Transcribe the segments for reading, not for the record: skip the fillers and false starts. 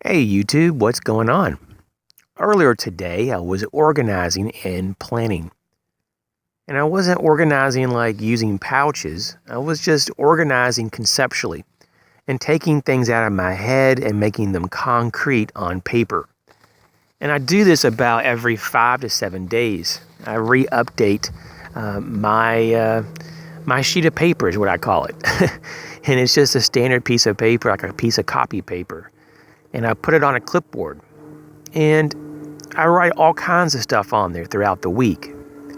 Hey YouTube, what's going on? Earlier today, I was organizing and planning. And I wasn't organizing like using pouches, I was just organizing conceptually and taking things out of my head and making them concrete on paper. And I do this about every 5 to 7 days. I re-update my sheet of paper is what I call it. And it's just a standard piece of paper, like a piece of copy paper. And I put it on a clipboard. And I write all kinds of stuff on there throughout the week.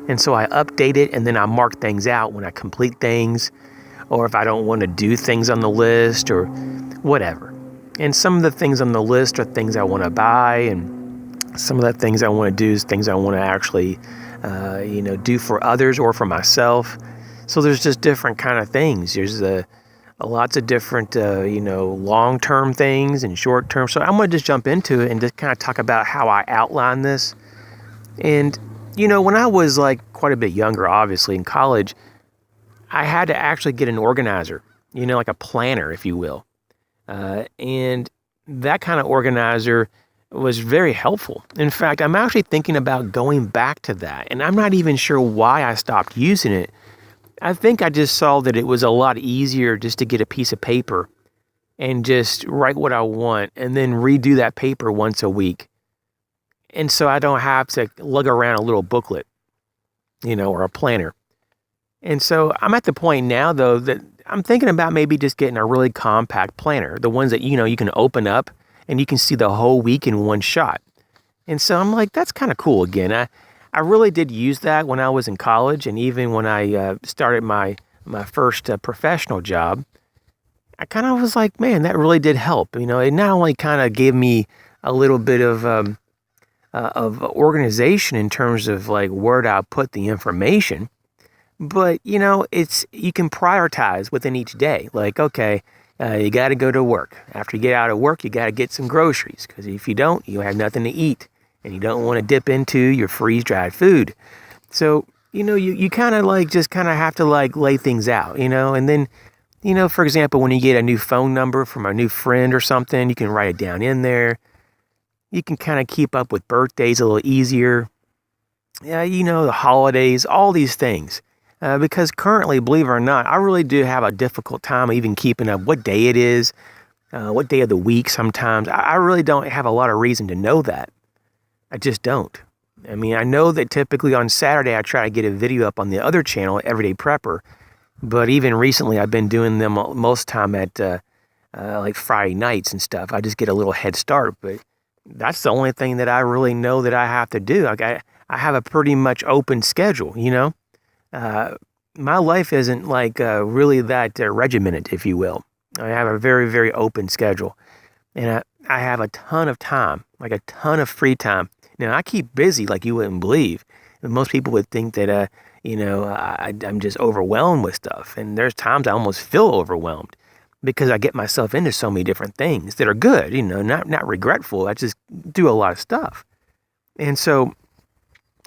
And so I update it and then I mark things out when I complete things or if I don't want to do things on the list or whatever. And some of the things on the list are things I want to buy, and some of the things I want to do is things I want to actually do for others or for myself. So there's just different kind of things. There's lots of different, long-term things and short-term. So I'm going to just jump into it and just kind of talk about how I outline this. And, when I was like quite a bit younger, obviously in college, I had to actually get an organizer, like a planner, if you will. And that kind of organizer was very helpful. In fact, I'm actually thinking about going back to that. And I'm not even sure why I stopped using it. I think I just saw that it was a lot easier just to get a piece of paper and just write what I want and then redo that paper once a week. And so I don't have to lug around a little booklet, or a planner. And so I'm at the point now, though, that I'm thinking about maybe just getting a really compact planner, the ones that, you can open up and you can see the whole week in one shot. And so I'm like, that's kind of cool again. I really did use that when I was in college, and even when I started my first professional job. I kind of was like, man, that really did help. It not only kind of gave me a little bit of organization in terms of like where I put the information, but you can prioritize within each day. Like, okay, you got to go to work. After you get out of work, you got to get some groceries, because if you don't, you have nothing to eat. And you don't want to dip into your freeze-dried food. So, you kind of like just kind of have to like lay things out, and then, for example, when you get a new phone number from a new friend or something, you can write it down in there. You can kind of keep up with birthdays a little easier. Yeah, the holidays, all these things. Because currently, believe it or not, I really do have a difficult time even keeping up what day it is, what day of the week sometimes. I really don't have a lot of reason to know that. I just don't. I mean, I know that typically on Saturday I try to get a video up on the other channel, Everyday Prepper, but even recently I've been doing them most time at like Friday nights and stuff. I just get a little head start, but that's the only thing that I really know that I have to do. Like I have a pretty much open schedule, my life isn't like really that regimented, if you will. I have a very, very open schedule, and I have a ton of time, like a ton of free time. Now, I keep busy like you wouldn't believe. And most people would think that, I'm just overwhelmed with stuff. And there's times I almost feel overwhelmed because I get myself into so many different things that are good, not regretful. I just do a lot of stuff. And so,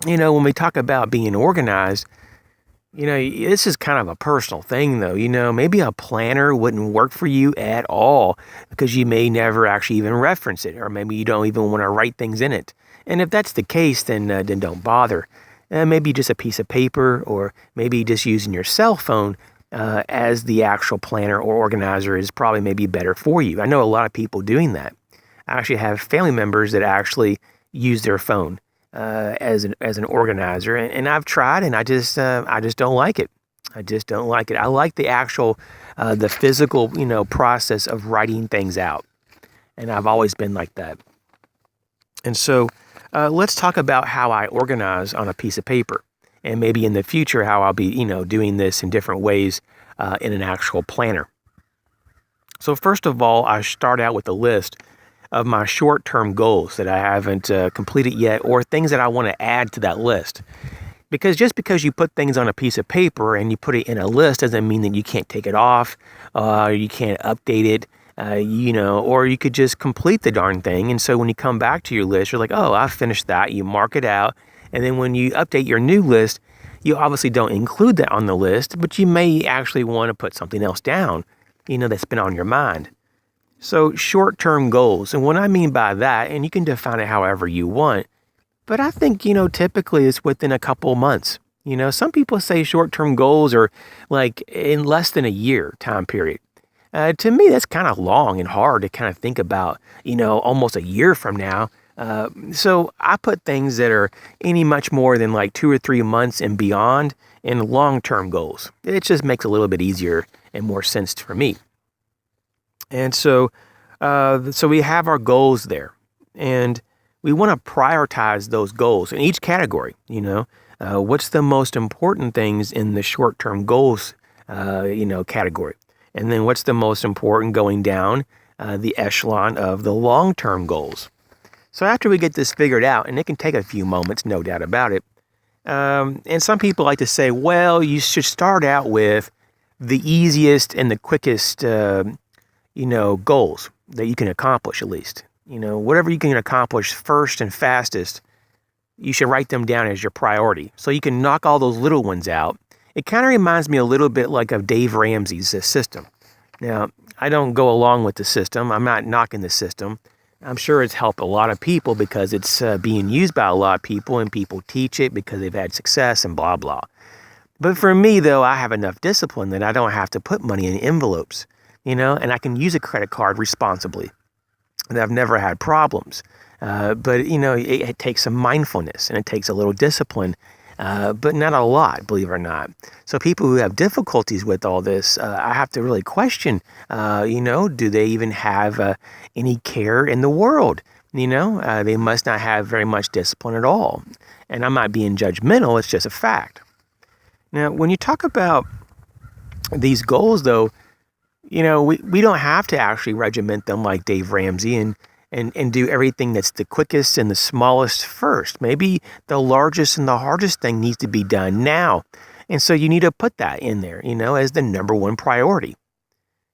when we talk about being organized, this is kind of a personal thing, though. Maybe a planner wouldn't work for you at all because you may never actually even reference it, or maybe you don't even want to write things in it. And if that's the case, then don't bother. Maybe just a piece of paper, or maybe just using your cell phone as the actual planner or organizer is probably maybe better for you. I know a lot of people doing that. I actually have family members that actually use their phone as an organizer, and I've tried, and I just don't like it. I just don't like it. I like the actual the physical process of writing things out, and I've always been like that. And so let's talk about how I organize on a piece of paper, and maybe in the future how I'll be doing this in different ways in an actual planner. So first of all, I start out with a list of my short-term goals that I haven't completed yet, or things that I want to add to that list. Because just because you put things on a piece of paper and you put it in a list doesn't mean that you can't take it off, you can't update it, or you could just complete the darn thing. And so when you come back to your list, you're like, oh, I finished that. You mark it out. And then when you update your new list, you obviously don't include that on the list, but you may actually want to put something else down, that's been on your mind. So short-term goals, and what I mean by that, and you can define it however you want, but I think, typically it's within a couple months. Some people say short-term goals are like in less than a year time period. To me, that's kind of long and hard to kind of think about, almost a year from now. So I put things that are any much more than like 2 or 3 months and beyond in long-term goals. It just makes a little bit easier and more sense for me. And so we have our goals there, and we want to prioritize those goals in each category. What's the most important things in the short-term goals, category, and then what's the most important going down the echelon of the long-term goals. So after we get this figured out, and it can take a few moments, no doubt about it. And some people like to say, well, you should start out with the easiest and the quickest goals that you can accomplish at least. Whatever you can accomplish first and fastest, you should write them down as your priority so you can knock all those little ones out. It kind of reminds me a little bit like of Dave Ramsey's system. Now, I don't go along with the system. I'm not knocking the system. I'm sure it's helped a lot of people because it's being used by a lot of people and people teach it because they've had success and blah, blah. But for me, though, I have enough discipline that I don't have to put money in envelopes. And I can use a credit card responsibly. And I've never had problems. But it takes some mindfulness and it takes a little discipline, but not a lot, believe it or not. So people who have difficulties with all this, I have to really question, do they even have any care in the world? They must not have very much discipline at all. And I'm not being judgmental, it's just a fact. Now, when you talk about these goals, though, we don't have to actually regiment them like Dave Ramsey and do everything that's the quickest and the smallest first. Maybe the largest and the hardest thing needs to be done now. And so you need to put that in there, as the number one priority.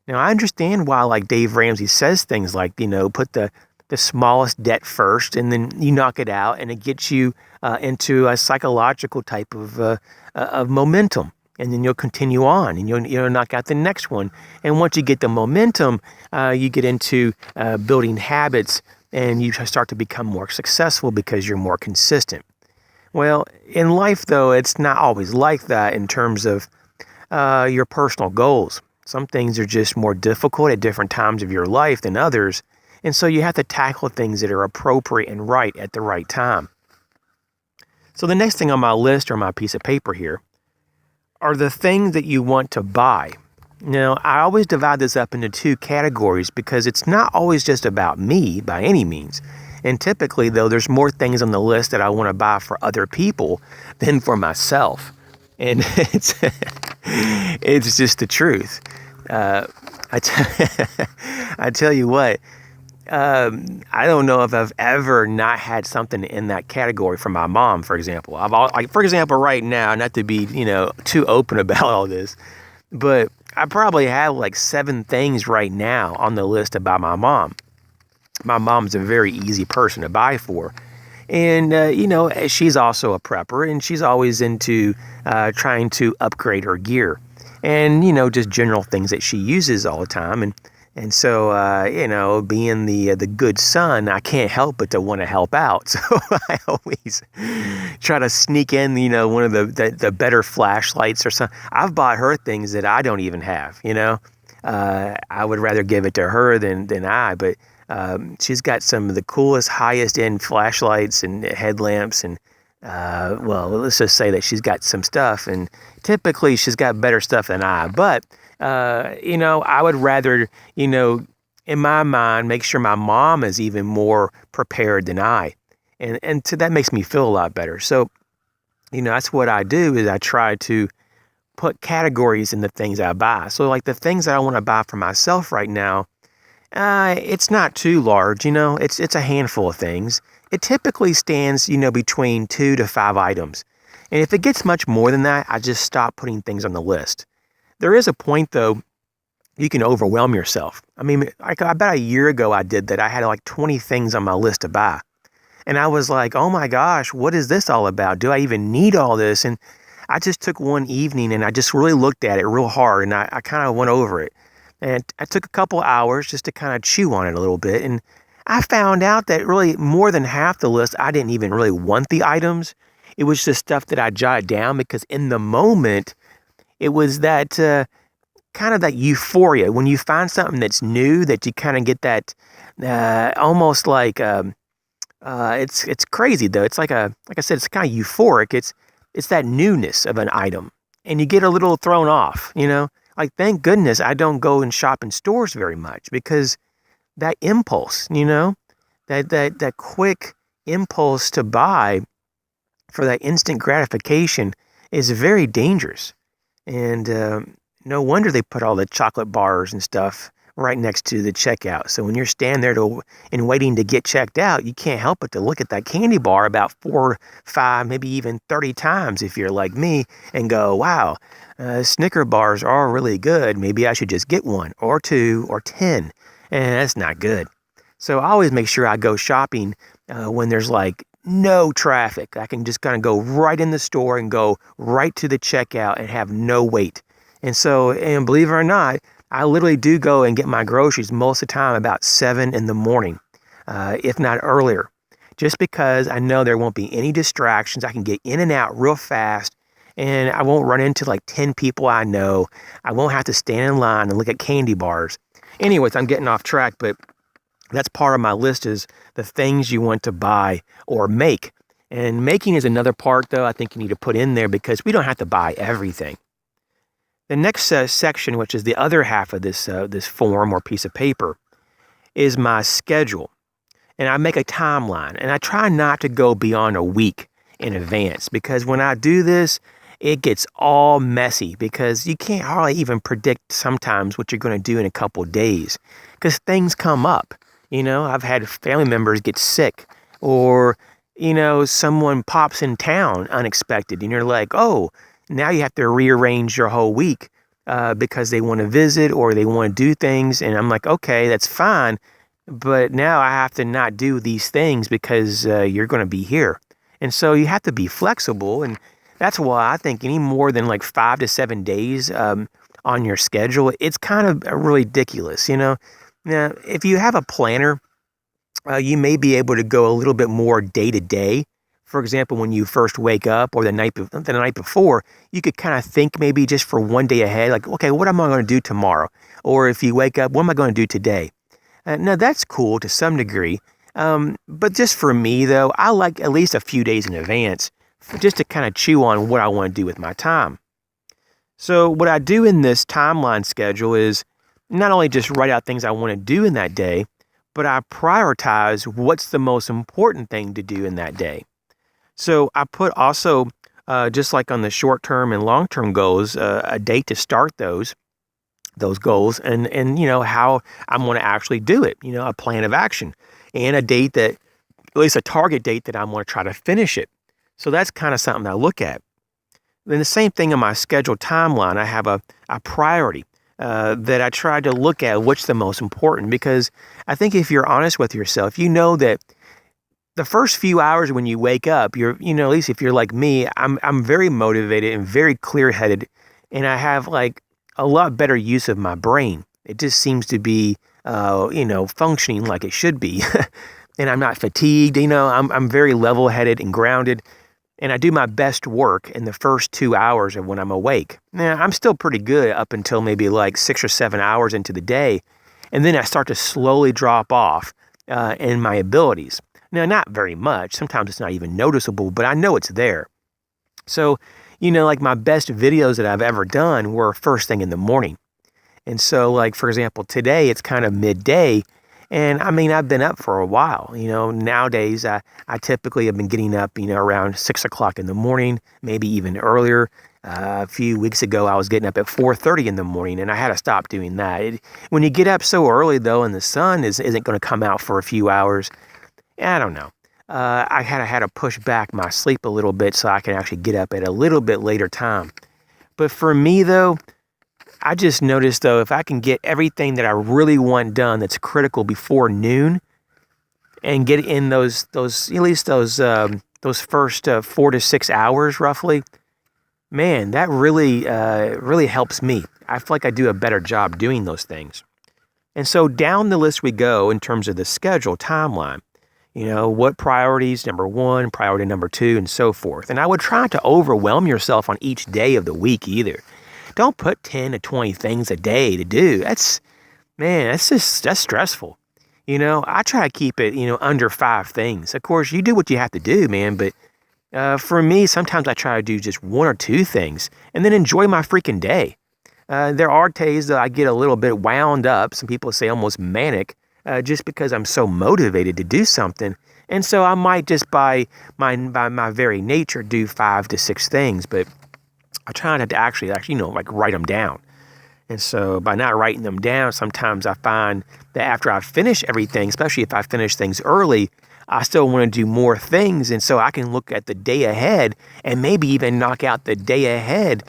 Now, I understand why like Dave Ramsey says things like, put the smallest debt first and then you knock it out and it gets you into a psychological type of momentum. And then you'll continue on and you'll knock out the next one. And once you get the momentum, you get into building habits and you start to become more successful because you're more consistent. Well, in life, though, it's not always like that in terms of your personal goals. Some things are just more difficult at different times of your life than others. And so you have to tackle things that are appropriate and right at the right time. So the next thing on my list or my piece of paper here are the things that you want to buy. Now, I always divide this up into two categories because it's not always just about me by any means. And typically, though, there's more things on the list that I want to buy for other people than for myself. And it's just the truth. I tell you what, I don't know if I've ever not had something in that category from my mom, for example. For example, right now, not to be, too open about all this, but I probably have like 7 things right now on the list about my mom. My mom's a very easy person to buy for. And, she's also a prepper and she's always into trying to upgrade her gear and, just general things that she uses all the time. And so, being the good son, I can't help but to want to help out. So I always try to sneak in, one of the better flashlights or something. I've bought her things that I don't even have, I would rather give it to her than I. But she's got some of the coolest, highest end flashlights and headlamps. And, let's just say that she's got some stuff. And typically she's got better stuff than I. But I would rather, in my mind, make sure my mom is even more prepared than I. And so that makes me feel a lot better. So, that's what I do is I try to put categories in the things I buy. So like the things that I want to buy for myself right now, it's not too large, it's a handful of things. It typically stands, between 2 to 5 items. And if it gets much more than that, I just stop putting things on the list. There is a point, though, you can overwhelm yourself. I mean, about a year ago I did that. I had like 20 things on my list to buy. And I was like, oh my gosh, what is this all about? Do I even need all this? And I just took one evening and I just really looked at it real hard and I kind of went over it. And I took a couple hours just to kind of chew on it a little bit. And I found out that really more than half the list, I didn't even really want the items. It was just stuff that I jotted down because in the moment, it was that kind of that euphoria when you find something that's new that you kind of get that almost like it's crazy though. It's like I said, it's kind of euphoric. It's that newness of an item, and you get a little thrown off. Like thank goodness I don't go and shop in stores very much because that impulse, that quick impulse to buy for that instant gratification is very dangerous. And no wonder they put all the chocolate bars and stuff right next to the checkout. So when you're standing there and waiting to get checked out, you can't help but to look at that candy bar about 4, 5, maybe even 30 times if you're like me and go, wow, Snicker bars are really good. Maybe I should just get one or two or 10. And that's not good. So I always make sure I go shopping when there's like no traffic. I can just kind of go right in the store and go right to the checkout and have no wait. And believe it or not, I literally do go and get my groceries most of the time about 7 in the morning, if not earlier, just because I know there won't be any distractions. I can get in and out real fast, and I won't run into like 10 people I know. I won't have to stand in line and look at candy bars. Anyways, I'm getting off track, but that's part of my list is the things you want to buy or make. And making is another part, though, I think you need to put in there because we don't have to buy everything. The next section, which is the other half of this form or piece of paper, is my schedule. And I make a timeline. And I try not to go beyond a week in advance because when I do this, it gets all messy because you can't hardly even predict sometimes what you're going to do in a couple of days because things come up. I've had family members get sick or, someone pops in town unexpected and you're like, oh, now you have to rearrange your whole week because they want to visit or they want to do things. And I'm like, okay, that's fine. But now I have to not do these things because you're going to be here. And so you have to be flexible. And that's why I think any more than like 5 to 7 days on your schedule, it's kind of really ridiculous. Now, if you have a planner, you may be able to go a little bit more day to day. For example, when you first wake up or the night before, you could kind of think maybe just for one day ahead, like, okay, what am I going to do tomorrow? Or if you wake up, what am I going to do today? Now, that's cool to some degree. But just for me, though, I like at least a few days in advance just to kind of chew on what I want to do with my time. So what I do in this timeline schedule is not only just write out things I want to do in that day, but I prioritize what's the most important thing to do in that day. So I put also, just like on the short-term and long-term goals, a date to start those goals and how I'm going to actually do it, a plan of action and a date that, at least a target date that I'm going to try to finish it. So that's kind of something I look at. Then the same thing in my scheduled timeline, I have a priority that I try to look at what's the most important because I think if you're honest with yourself, you know that the first few hours when you wake up, at least if you're like me, I'm very motivated and very clear-headed, and I have like a lot better use of my brain. It just seems to be, functioning like it should be, and I'm not fatigued. I'm very level-headed and grounded, and I do my best work in the first 2 hours of when I'm awake. Now, I'm still pretty good up until maybe like 6 or 7 hours into the day, and then I start to slowly drop off in my abilities. Now, not very much. Sometimes it's not even noticeable, but I know it's there. So, like my best videos that I've ever done were first thing in the morning. And so, like, for example, today it's kind of midday. And I mean, I've been up for a while. Nowadays, I typically have been getting up, around 6 o'clock in the morning, maybe even earlier. A few weeks ago, I was getting up at 4:30 in the morning, and I had to stop doing that. When you get up so early, though, and the sun isn't going to come out for a few hours, I don't know. I had to push back my sleep a little bit so I can actually get up at a little bit later time. But for me, though, I just noticed, though, if I can get everything that I really want done that's critical before noon and get in those at least those first 4 to 6 hours roughly, man, that really helps me. I feel like I do a better job doing those things. And so down the list we go in terms of the schedule timeline. What priorities, number one, priority number two, and so forth. And I would try to overwhelm yourself on each day of the week either. Don't put 10 to 20 things a day to do. That's stressful. I try to keep it, under 5 things. Of course, you do what you have to do, man. But for me, sometimes I try to do just 1 or 2 things and then enjoy my freaking day. There are days that I get a little bit wound up. Some people say almost manic. Just because I'm so motivated to do something. And so I might just by my very nature do 5 to 6 things, but I try not to actually, write them down. And so by not writing them down, sometimes I find that after I finish everything, especially if I finish things early, I still want to do more things. And so I can look at the day ahead and maybe even knock out the day ahead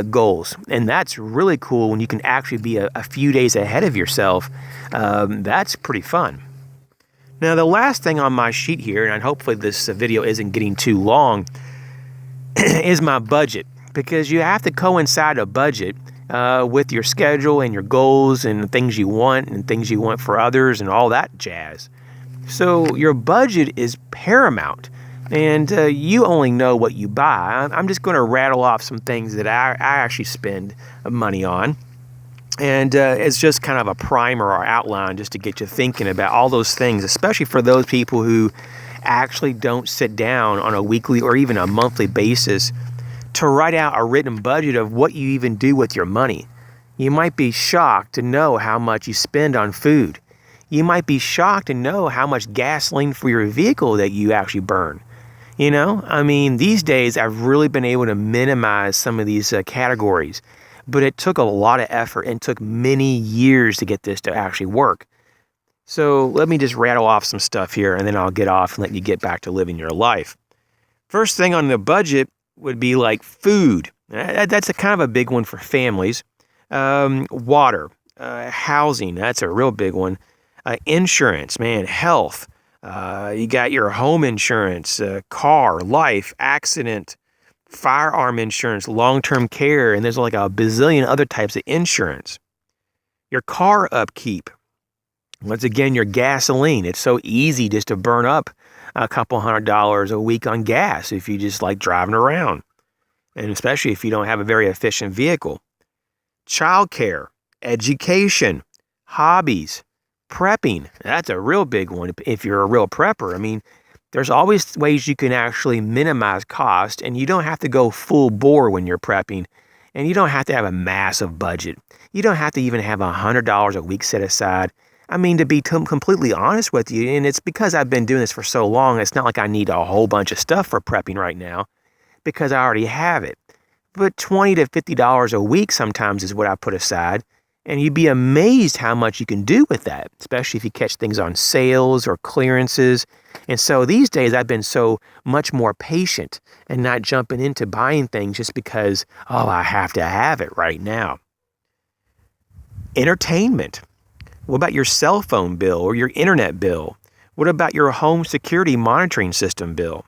goals. And that's really cool when you can actually be a few days ahead of yourself. That's pretty fun. Now, the last thing on my sheet here, and hopefully this video isn't getting too long, is my budget. Because you have to coincide a budget with your schedule and your goals and things you want and things you want for others and all that jazz. So your budget is paramount, and you only know what you buy. I'm just going to rattle off some things that I actually spend money on, and it's just kind of a primer or outline just to get you thinking about all those things, especially for those people who actually don't sit down on a weekly or even a monthly basis to write out a written budget of what you even do with your money. You might be shocked to know how much you spend on food. You might be shocked to know how much gasoline for your vehicle that you actually burn. These days I've really been able to minimize some of these categories, but it took a lot of effort and took many years to get this to actually work. So let me just rattle off some stuff here and then I'll get off and let you get back to living your life. First thing on the budget would be like food. That's a kind of a big one for families. Water, housing, that's a real big one. Insurance, man, health. You got your home insurance, car, life, accident, firearm insurance, long-term care, and there's like a bazillion other types of insurance. Your car upkeep. Once again, your gasoline. It's so easy just to burn up a couple $100 a week on gas if you just like driving around, and especially if you don't have a very efficient vehicle. Childcare, education, hobbies, prepping. That's a real big one if you're a real prepper. There's always ways you can actually minimize cost, and you don't have to go full bore when you're prepping, and you don't have to have a massive budget. You don't have to even have $100 a week set aside. To be completely honest with you, and it's because I've been doing this for so long, it's not like I need a whole bunch of stuff for prepping right now because I already have it. But $20 to $50 a week sometimes is what I put aside, and you'd be amazed how much you can do with that, especially if you catch things on sales or clearances. And so these days I've been so much more patient and not jumping into buying things just because, I have to have it right now. Entertainment. What about your cell phone bill or your internet bill? What about your home security monitoring system bill?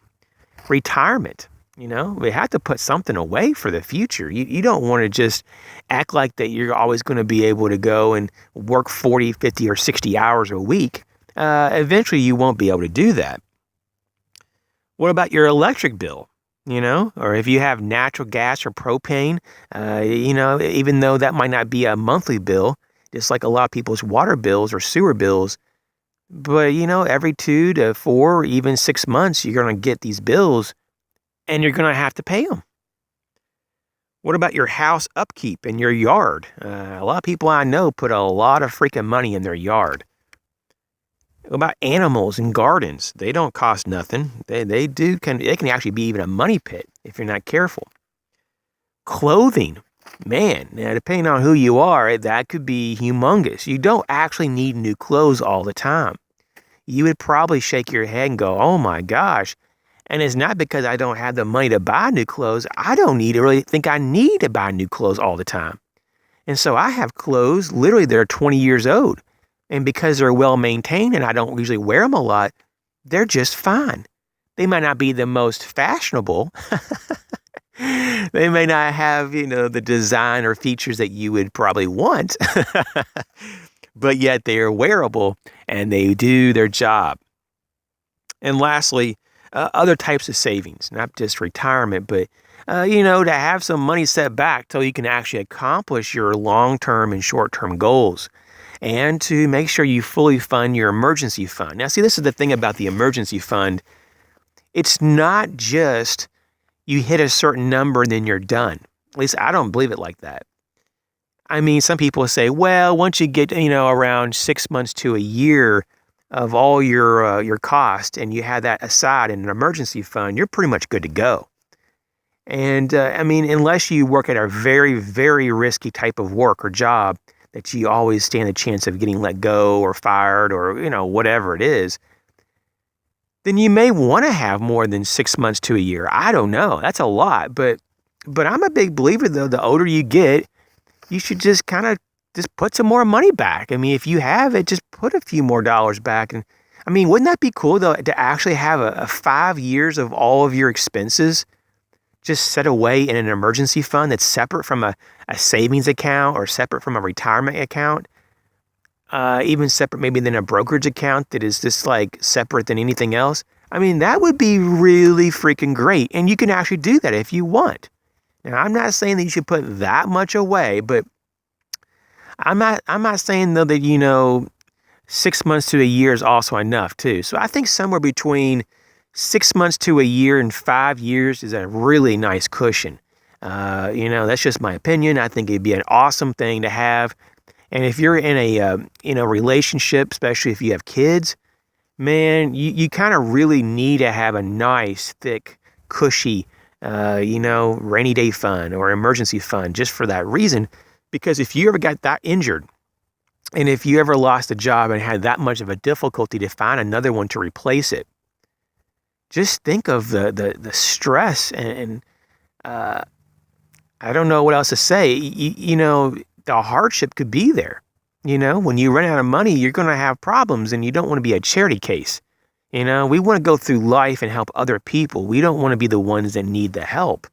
Retirement. We have to put something away for the future. You don't want to just act like that you're always going to be able to go and work 40, 50, or 60 hours a week. Eventually, you won't be able to do that. What about your electric bill? Or if you have natural gas or propane, even though that might not be a monthly bill, just like a lot of people's water bills or sewer bills. But, every 2 to 4 or even 6 months, you're going to get these bills and you're going to have to pay them. What about your house upkeep and your yard? A lot of people I know put a lot of freaking money in their yard. What about animals and gardens? They don't cost nothing. They can actually be even a money pit if you're not careful. Clothing. Man, now depending on who you are, that could be humongous. You don't actually need new clothes all the time. You would probably shake your head and go, oh my gosh. And it's not because I don't have the money to buy new clothes. I don't really think I need to buy new clothes all the time. And so I have clothes literally that are 20 years old. And because they're well maintained and I don't usually wear them a lot, they're just fine. They might not be the most fashionable, They may not have, the design or features that you would probably want, but yet they are wearable and they do their job. And lastly, other types of savings, not just retirement, but to have some money set back so you can actually accomplish your long-term and short-term goals, and to make sure you fully fund your emergency fund. Now, see, this is the thing about the emergency fund. It's not just you hit a certain number and then you're done. At least I don't believe it like that. I mean, some people say, well, once you get, around 6 months to a year of all your cost and you have that aside in an emergency fund, you're pretty much good to go. And I mean, unless you work at a very, very risky type of work or job that you always stand a chance of getting let go or fired or, whatever it is, then you may want to have more than 6 months to a year. I don't know. That's a lot. But I'm a big believer, though, the older you get, you should just kind of just put some more money back. I mean, if you have it, just put a few more dollars back. And I mean, wouldn't that be cool, though, to actually have a 5 years of all of your expenses just set away in an emergency fund that's separate from a savings account or separate from a retirement account, even separate maybe than a brokerage account that is just like separate than anything else? I mean, that would be really freaking great. And you can actually do that if you want. Now, I'm not saying that you should put that much away, but I'm not saying, though, that, 6 months to a year is also enough too. So I think somewhere between 6 months to a year and 5 years is a really nice cushion. That's just my opinion. I think it'd be an awesome thing to have. And if you're in a relationship, especially if you have kids, man, you kind of really need to have a nice, thick, cushy, rainy day fund or emergency fund just for that reason. Because if you ever got that injured, and if you ever lost a job and had that much of a difficulty to find another one to replace it, just think of the stress and I don't know what else to say. The hardship could be there. When you run out of money, you're going to have problems, and you don't want to be a charity case. We want to go through life and help other people. We don't want to be the ones that need the help.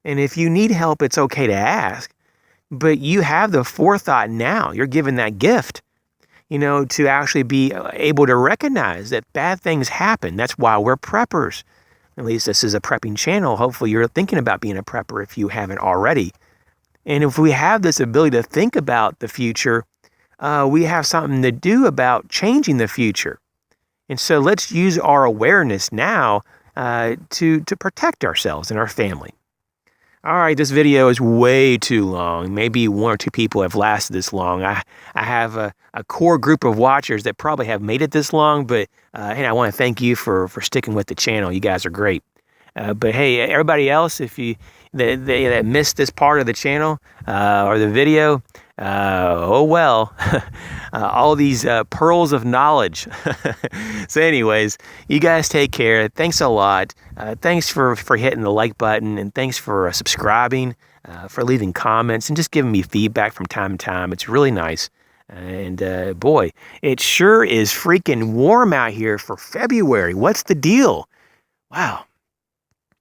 And if you need help, it's okay to ask. But you have the forethought now. You're given that gift, to actually be able to recognize that bad things happen. That's why we're preppers. At least this is a prepping channel. Hopefully you're thinking about being a prepper if you haven't already. And if we have this ability to think about the future, we have something to do about changing the future. And so let's use our awareness now to protect ourselves and our family. All right, this video is way too long. Maybe 1 or 2 people have lasted this long. I have a core group of watchers that probably have made it this long, but and I want to thank you for sticking with the channel. You guys are great. But hey, everybody else, if you that missed this part of the channel or the video, oh well, all these pearls of knowledge. So anyways, you guys take care. Thanks a lot. Thanks for hitting the like button, and thanks for subscribing, for leaving comments, and just giving me feedback from time to time. It's really nice. And boy, it sure is freaking warm out here for February. What's the deal? Wow.